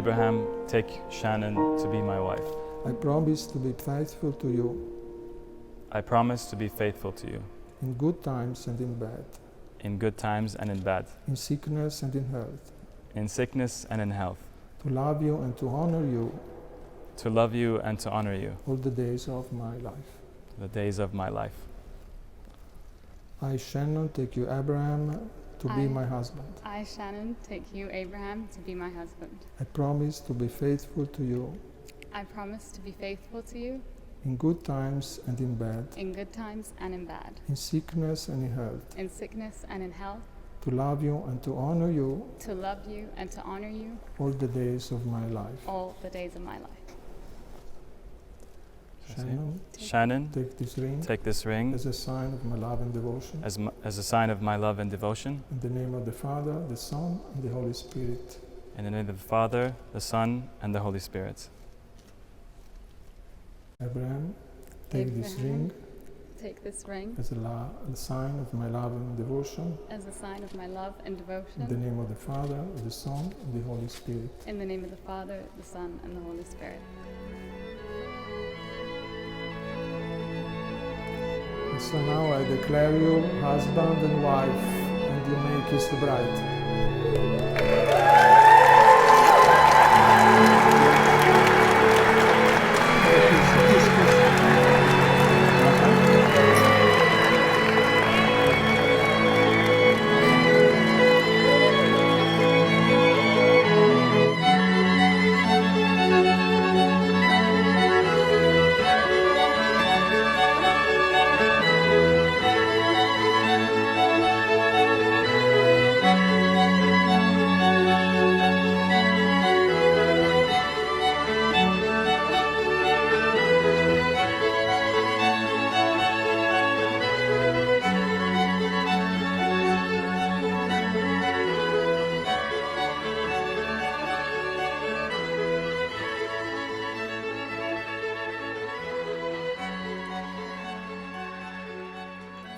Abraham, take Shannon to be my wife. I promise to be faithful to you I promise to be faithful to you in good times and in bad, in good times and in bad, in sickness and in health, in sickness and in health, to love you and to honor you to love you and to honor you all the days of my life. the days of my life. I, Shannon, take you, Abraham, to be my husband. I, Shannon, take you, Abraham, to be my husband. I promise to be faithful to you I promise to be faithful to you in good times and in bad, in good times and in bad, in sickness and in health, in sickness and in health, to love you and to honor you to love you and to honor you all the days of my life. all the days of my life. Shannon, Shannon, take this ring take this ring as a sign of my love and devotion. as a sign of my love and devotion. In the name of the Father, the Son, and the Holy Spirit. In the name of the Father, the Son, and the Holy Spirit. Abraham, take this ring Take this ring as a sign of my love and devotion. as a sign of my love and In the devotion. name of the Father, of the Son, and the Holy Spirit. In the name of the Father, the Son, and the Holy Spirit. And so now I declare you husband and wife, and you may kiss the bride.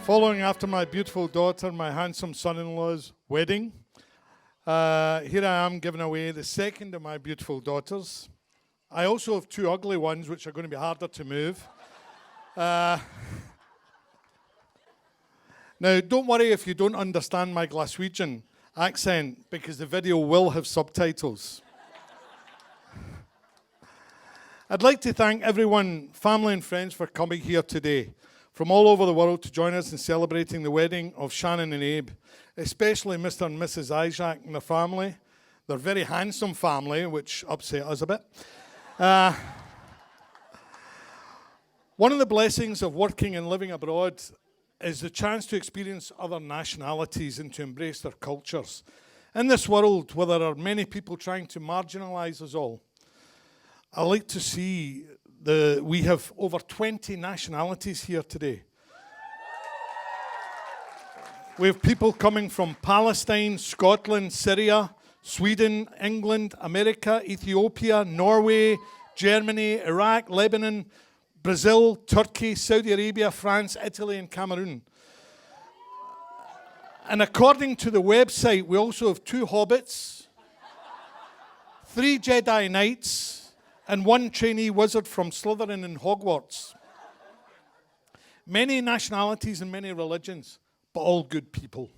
Following after my beautiful daughter, my handsome son-in-law's wedding, here I am giving away the second of my beautiful daughters. I also have two ugly ones, which are going to be harder to move. Now, don't worry if you don't understand my Glaswegian accent, because the video will have subtitles. I'd like to thank everyone, family and friends, for coming here today from all over the world to join us in celebrating the wedding of Shannon and Abe, especially Mr. and Mrs. Isaac and their family. They're a very handsome family, which upset us a bit. One of the blessings of working and living abroad is the chance to experience other nationalities and to embrace their cultures. In this world where there are many people trying to marginalize us all, I like to see we have over 20 nationalities here today. We have people coming from Palestine, Scotland, Syria, Sweden, England, America, Ethiopia, Norway, Germany, Iraq, Lebanon, Brazil, Turkey, Saudi Arabia, France, Italy, and Cameroon. And according to the website, we also have 2 hobbits, 3 Jedi Knights, and 1 trainee wizard from Slytherin and Hogwarts. Many nationalities and many religions, but all good people.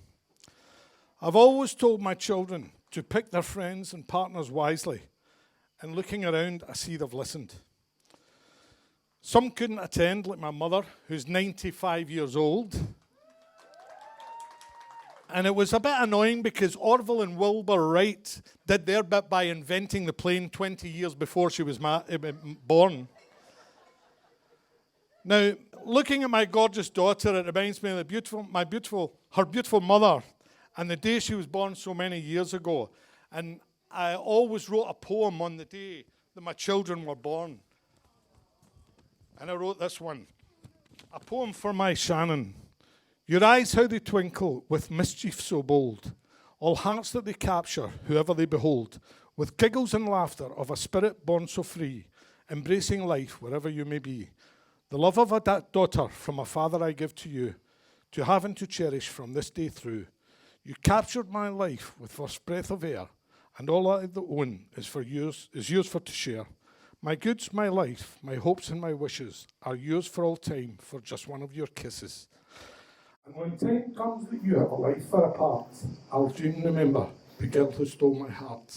I've always told my children to pick their friends and partners wisely, and looking around, I see they've listened. Some couldn't attend, like my mother, who's 95 years old. And it was a bit annoying because Orville and Wilbur Wright did their bit by inventing the plane 20 years before she was born. Now, looking at my gorgeous daughter, it reminds me of her beautiful mother and the day she was born so many years ago. And I always wrote a poem on the day that my children were born. And I wrote this one, a poem for my Shannon. Your eyes, how they twinkle with mischief so bold, all hearts that they capture, whoever they behold, with giggles and laughter of a spirit born so free, embracing life wherever you may be. The love of a daughter from a father I give to you, to have and to cherish from this day through. You captured my life with first breath of air, and all I own is yours for to share. My goods, my life, my hopes and my wishes are yours for all time for just one of your kisses. And when time comes that you have a life far apart, I'll soon remember the girl who stole my heart.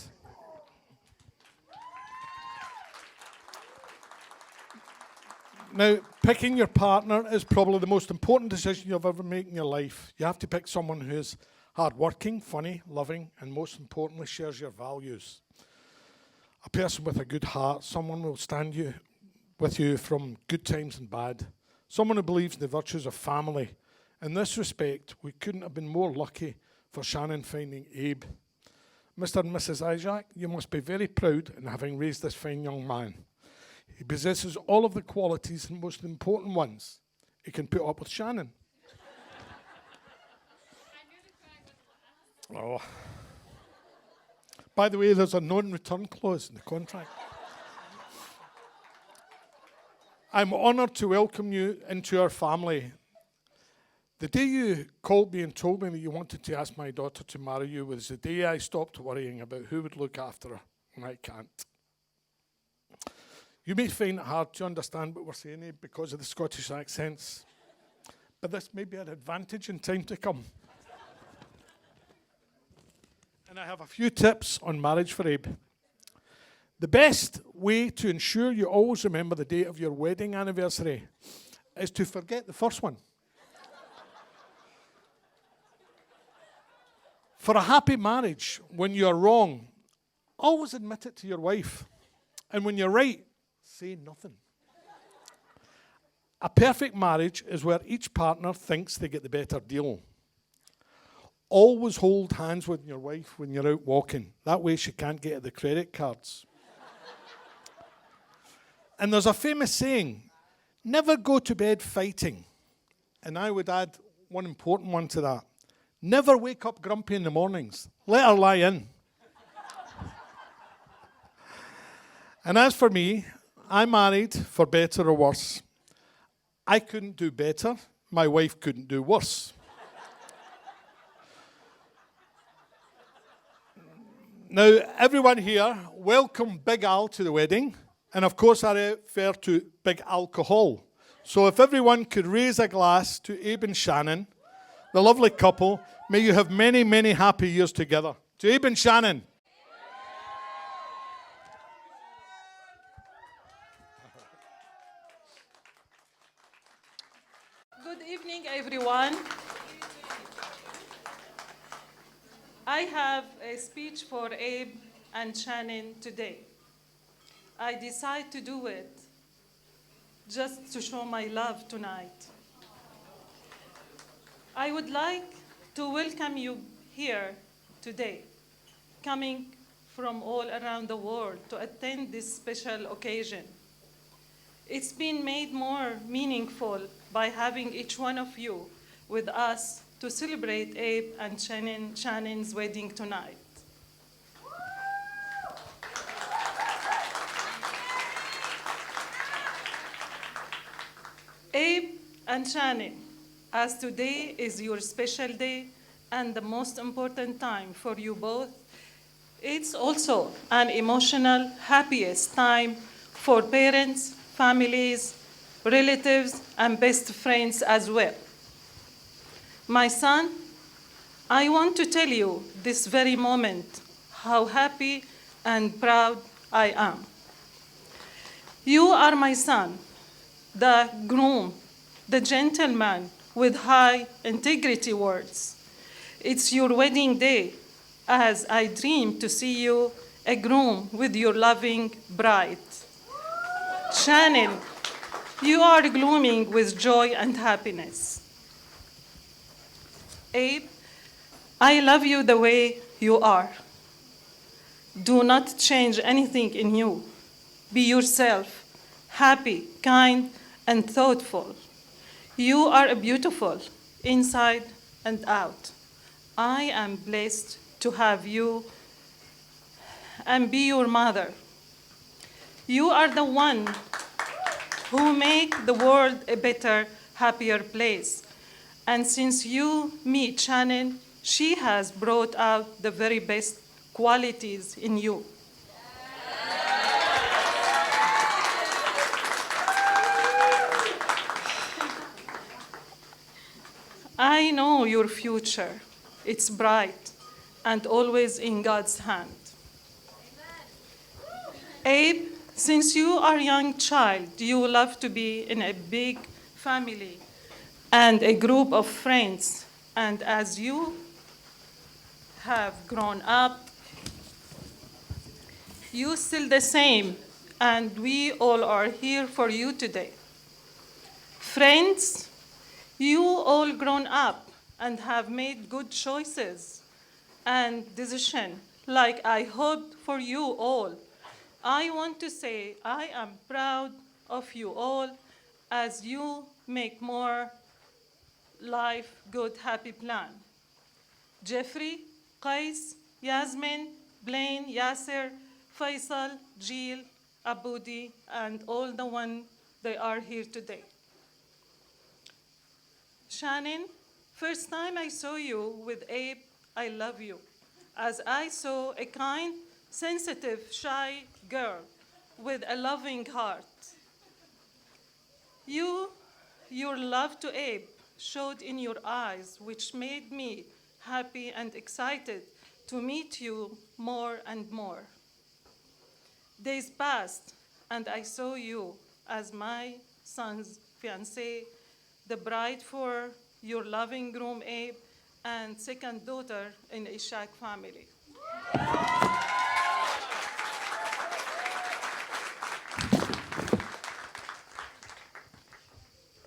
Now, picking your partner is probably the most important decision you've ever made in your life. You have to pick someone who's hardworking, funny, loving, and most importantly, shares your values. A person with a good heart, someone who will stand with you from good times and bad. Someone who believes in the virtues of family. In this respect, we couldn't have been more lucky for Shannon finding Abe. Mr. and Mrs. Isaac, you must be very proud in having raised this fine young man. He possesses all of the qualities and most important ones. He can put up with Shannon. Oh. By the way, there's a non-return clause in the contract. I'm honoured to welcome you into our family. The day you called me and told me that you wanted to ask my daughter to marry you was the day I stopped worrying about who would look after her when I can't. You may find it hard to understand what we're saying because of the Scottish accents, but this may be an advantage in time to come. And I have a few tips on marriage for Abe. The best way to ensure you always remember the date of your wedding anniversary is to forget the first one. For a happy marriage, when you're wrong, always admit it to your wife. And when you're right, say nothing. A perfect marriage is where each partner thinks they get the better deal. Always hold hands with your wife when you're out walking. That way she can't get at the credit cards. And there's a famous saying, never go to bed fighting. And I would add one important one to that. Never wake up grumpy in the mornings. Let her lie in. And as for me, I married for better or worse. I couldn't do better. My wife couldn't do worse. Now, everyone here, welcome Big Al to the wedding. And of course, I refer to Big Alcohol. So if everyone could raise a glass to Abe and Shannon, the lovely couple, may you have many, many happy years together. To Abe and Shannon. Good evening, everyone. I have a speech for Abe and Shannon today. I decided to do it just to show my love tonight. I would like to welcome you here today, coming from all around the world to attend this special occasion. It's been made more meaningful by having each one of you with us to celebrate Abe and Shannon's wedding tonight. Abe and Shannon, as today is your special day and the most important time for you both, it's also an emotional, happiest time for parents, families, relatives, and best friends as well. My son, I want to tell you this very moment how happy and proud I am. You are my son, the groom, the gentleman with high integrity words. It's your wedding day, as I dream to see you a groom with your loving bride. Shannon, you are glooming with joy and happiness. Abe, I love you the way you are. Do not change anything in you. Be yourself, happy, kind, and thoughtful. You are beautiful, inside and out. I am blessed to have you and be your mother. You are the one who make the world a better, happier place. And since you meet Shannon, she has brought out the very best qualities in you. I know your future. It's bright and always in God's hand. Abe, since you are a young child, you love to be in a big family and a group of friends. And as you have grown up, you still the same, and we all are here for you today. Friends, you all grown up and have made good choices and decisions like I hoped for you all. I want to say I am proud of you all as you make more life good, happy plan. Jeffrey, Qais, Yasmin, Blaine, Yasser, Faisal, Jill, Abudi, and all the ones they are here today. Shannon, first time I saw you with Abe, I love you, as I saw a kind, sensitive, shy girl with a loving heart. Your love to Abe showed in your eyes, which made me happy and excited to meet you more and more. Days passed, and I saw you as my son's fiancée, the bride for your loving groom Abe, and second daughter in Ishaq family.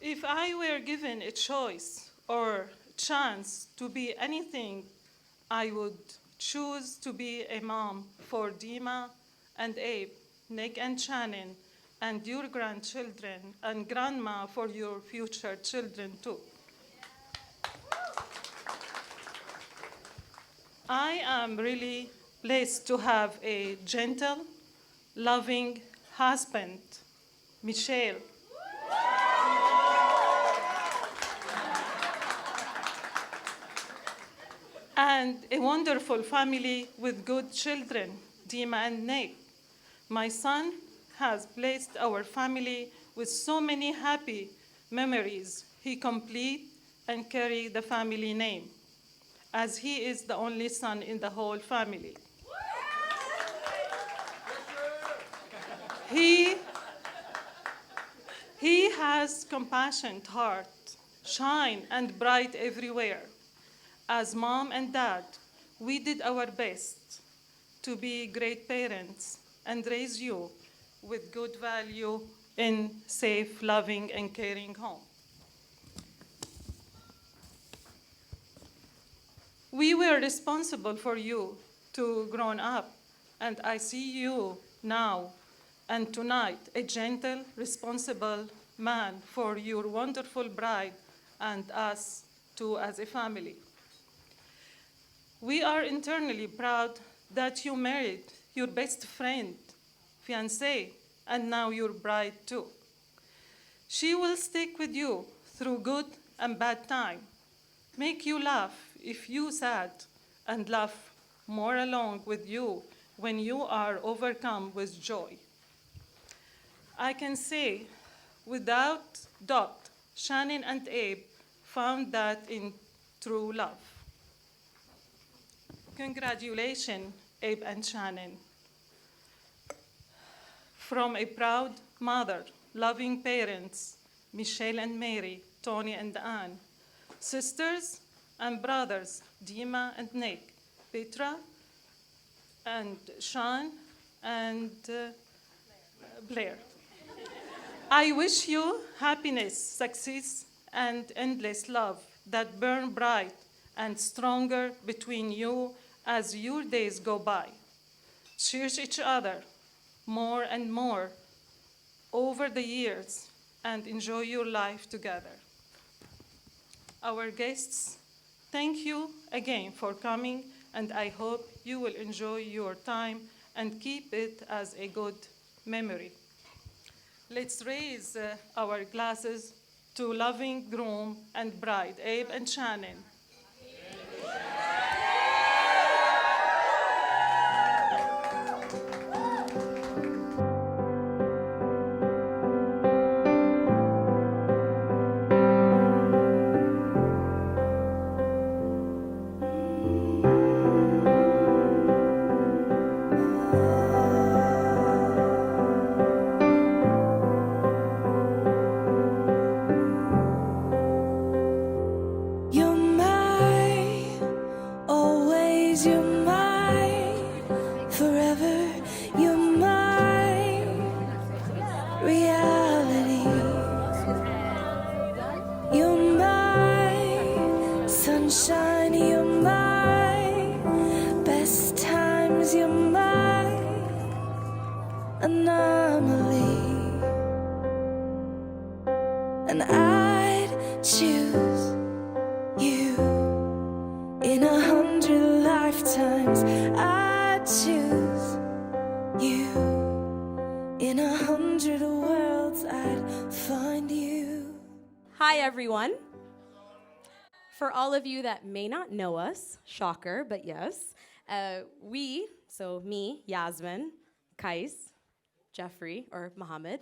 If I were given a choice or chance to be anything, I would choose to be a mom for Dima and Abe, Nick and Shannon, and your grandchildren, and grandma for your future children too. I am really blessed to have a gentle, loving husband, Michelle. And a wonderful family with good children, Dima and Nick. My son has blessed our family with so many happy memories. He complete and carry the family name, as he is the only son in the whole family. He has compassionate heart, shine and bright everywhere. As mom and dad, we did our best to be great parents and raise you with good value in safe, loving, and caring home. We were responsible for you to grow up, and I see you now and tonight, a gentle, responsible man for your wonderful bride and us too as a family. We are internally proud that you married your best friend, fiancée, and now your bride too. She will stick with you through good and bad time, make you laugh if you sad, and laugh more along with you when you are overcome with joy. I can say, without doubt, Shannon and Abe found that in true love. Congratulations, Abe and Shannon. From a proud mother, loving parents, Michelle and Mary, Tony and Anne, sisters and brothers, Dima and Nick, Petra and Sean and Blair. I wish you happiness, success, and endless love that burn bright and stronger between you as your days go by. Cherish each other more and more over the years and enjoy your life together. Our guests, thank you again for coming, and I hope you will enjoy your time and keep it as a good memory. Let's raise our glasses to loving groom and bride, Abe and Shannon. anomaly, and I'd choose you in 100 lifetimes. I'd choose you in 100 worlds. I'd find you. Hi, everyone. For all of you that may not know us, shocker, but yes, we, so me, Yasmin, Kais, Jeffrey, or Mohammed,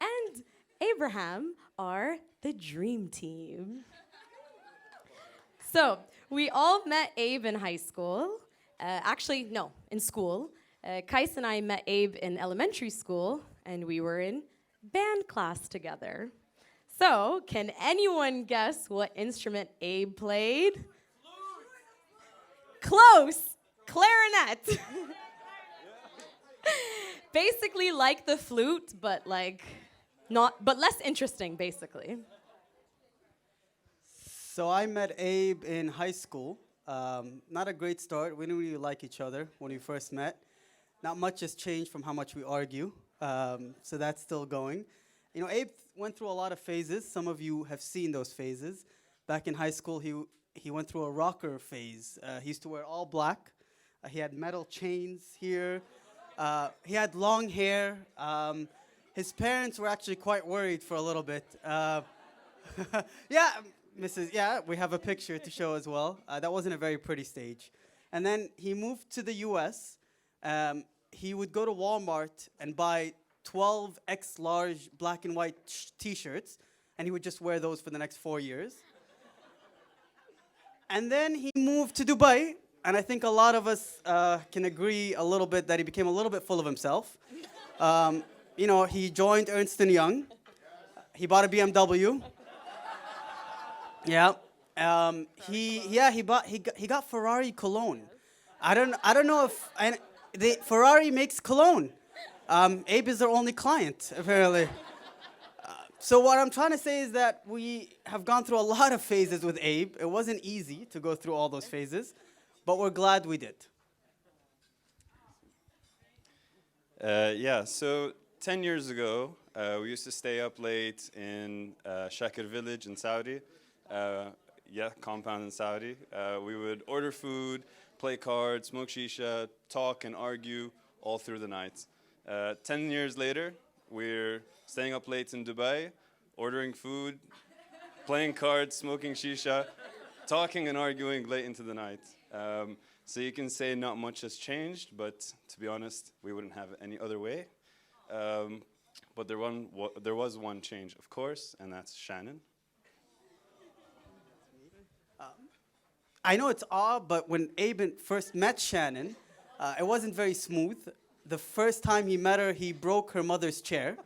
and Abraham are the dream team. So, we all met Abe in high school. Actually, no, in school. Kais and I met Abe in elementary school, and we were in band class together. So, can anyone guess what instrument Abe played? Close! Clarinet! Basically like the flute, but less interesting, basically. So I met Abe in high school. Not a great start. We didn't really like each other when we first met. Not much has changed from how much we argue. So that's still going. You know, Abe went through a lot of phases. Some of you have seen those phases. Back in high school, he went through a rocker phase. He used to wear all black. He had metal chains here. He had long hair. His parents were actually quite worried for a little bit. Yeah, we have a picture to show as well. That wasn't a very pretty stage. And then he moved to the US. He would go to Walmart and buy 12 X large black and white t-shirts, and he would just wear those for the next 4 years. And then he moved to Dubai, and I think a lot of us can agree a little bit that he became a little bit full of himself. You know, he joined Ernst & Young. He bought a BMW. Yeah. He got Ferrari cologne. I don't know if Ferrari makes cologne. Abe is their only client, apparently. So what I'm trying to say is that we have gone through a lot of phases with Abe. It wasn't easy to go through all those phases, but we're glad we did. So 10 years ago, we used to stay up late in Shakir village in Saudi. Compound in Saudi. We would order food, play cards, smoke shisha, talk and argue all through the night. 10 years later, we're staying up late in Dubai, ordering food, playing cards, smoking shisha, talking and arguing late into the night. So you can say not much has changed, but to be honest, we wouldn't have it any other way. But there was one change, of course, and that's Shannon. I know it's odd, but when Abe first met Shannon, it wasn't very smooth. The first time he met her, he broke her mother's chair.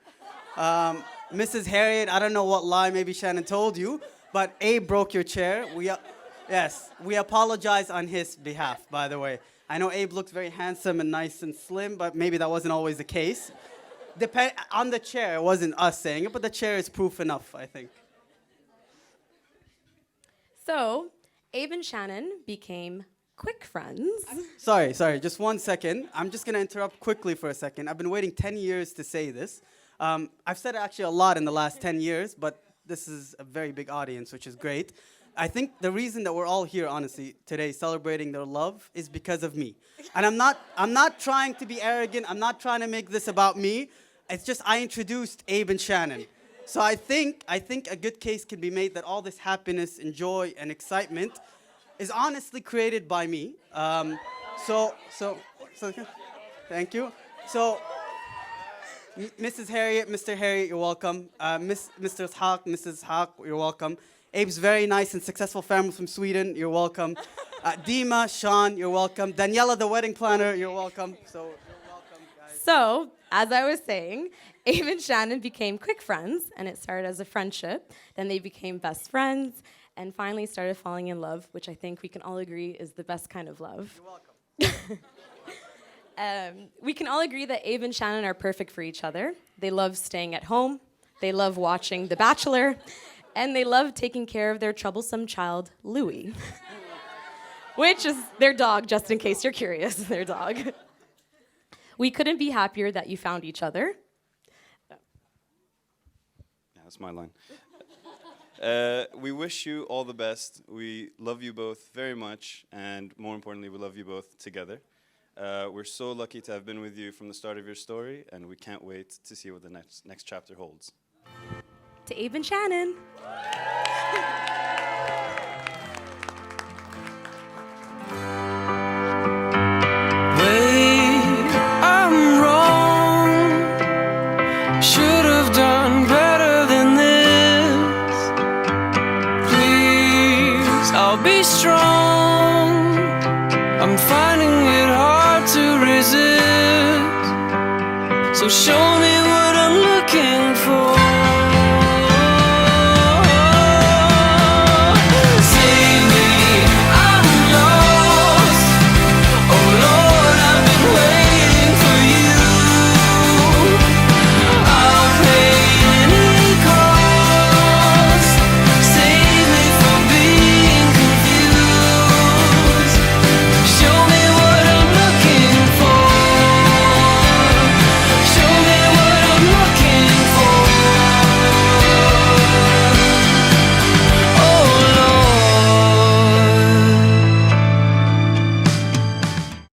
Mrs. Harriet, I don't know what lie maybe Shannon told you, but Abe broke your chair. We apologize on his behalf, by the way. I know Abe looks very handsome and nice and slim, but maybe that wasn't always the case. On the chair, it wasn't us saying it, but the chair is proof enough, I think. So, Abe and Shannon became quick friends. Sorry, just 1 second. I'm just going to interrupt quickly for a second. I've been waiting 10 years to say this. I've said it actually a lot in the last 10 years, but this is a very big audience, which is great. I think the reason that we're all here, honestly, today celebrating their love is because of me. And I'm not trying to be arrogant. I'm not trying to make this about me. It's just I introduced Abe and Shannon. So I think a good case can be made that all this happiness and joy and excitement is honestly created by me. Thank you. So, Mrs. Harriet, Mr. Harriet, you're welcome. Mr. Ishaq, Mrs. Ishaq, you're welcome. Abe's very nice and successful family from Sweden, you're welcome. Dima, Sean, you're welcome. Daniela, the wedding planner, you're welcome. So, you're welcome, guys. So, as I was saying, Abe and Shannon became quick friends, and it started as a friendship. Then they became best friends, and finally started falling in love, which I think we can all agree is the best kind of love. You're welcome. We can all agree that Abe and Shannon are perfect for each other. They love staying at home, they love watching The Bachelor, and they love taking care of their troublesome child, Louie, which is their dog, just in case you're curious, their dog. We couldn't be happier that you found each other. Yeah, that's my line. We wish you all the best. We love you both very much, and more importantly, we love you both together. We're so lucky to have been with you from the start of your story, and we can't wait to see what the next chapter holds. To Abe and Shannon. Wait, I'm wrong. Should have done better than this. Please, I'll be strong. I'm finding it hard to resist. So show me